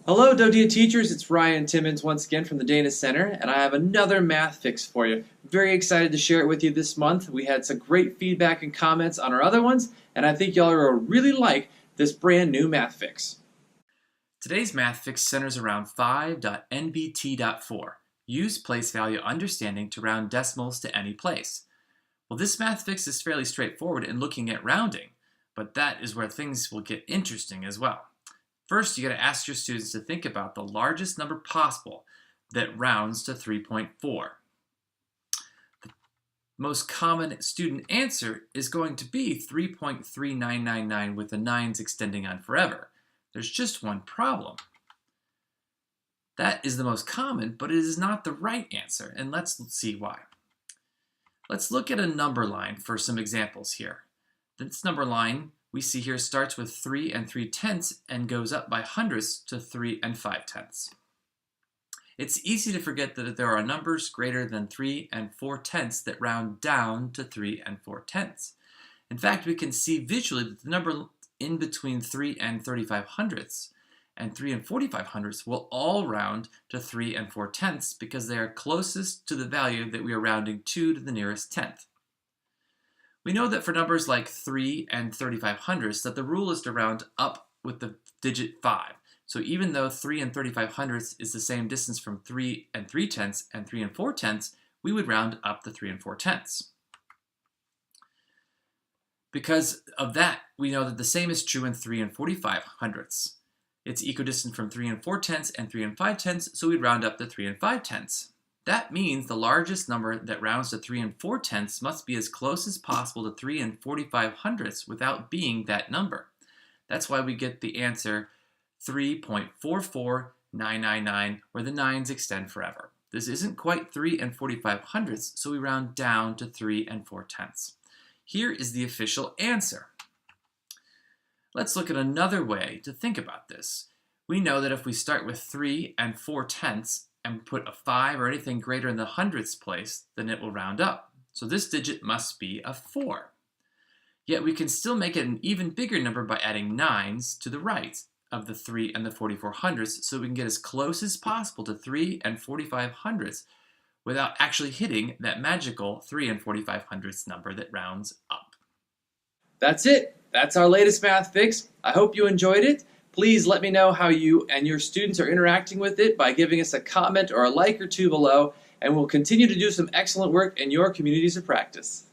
Hello, Dodia teachers. It's Ryan Timmons once again from the Dana Center, and I have another math fix for you. Very excited to share it with you this month. We had some great feedback and comments on our other ones, and I think y'all will really like this brand new math fix. Today's math fix centers around 5.nbt.4. Use place value understanding to round decimals to any place. Well, this math fix is fairly straightforward in looking at rounding, but that is where things will get interesting as well. First, you got to ask your students to think about the largest number possible that rounds to 3.4. The most common student answer is going to be 3.3999 with the 9s extending on forever. There's just one problem. That is the most common, but it is not the right answer, and let's see why. Let's look at a number line for some examples here. This number line we see here starts with 3 3/10 and goes up by hundredths to 3 5/10. It's easy to forget that there are numbers greater than 3 4/10 that round down to 3 4/10. In fact, we can see visually that the number in between 3 35 hundredths and 3 45 hundredths will all round to 3 4/10 because they are closest to the value that we are rounding to the nearest tenth. We know that for numbers like 3 35 hundredths that the rule is to round up with the digit 5. So even though 3 35 hundredths is the same distance from 3 3/10 and 3 4/10, we would round up to 3 4/10. Because of that, we know that the same is true in 3 45 hundredths. It's equidistant from 3 4/10 and 3 5/10, so we'd round up to 3 5/10. That means the largest number that rounds to 3 4/10 must be as close as possible to 3 45 hundredths without being that number. That's why we get the answer 3.44999, where the 9s extend forever. This isn't quite 3 45 hundredths, so we round down to 3 4/10. Here is the official answer. Let's look at another way to think about this. We know that if we start with 3 4/10 and put a 5 or anything greater in the hundredths place, then it will round up. So this digit must be a 4. Yet we can still make it an even bigger number by adding 9s to the right of the 3 and the 44 hundredths, so we can get as close as possible to 3 45 hundredths without actually hitting that magical 3 45 hundredths number that rounds up. That's it. That's our latest math fix. I hope you enjoyed it. Please let me know how you and your students are interacting with it by giving us a comment or a like or two below, and we'll continue to do some excellent work in your communities of practice.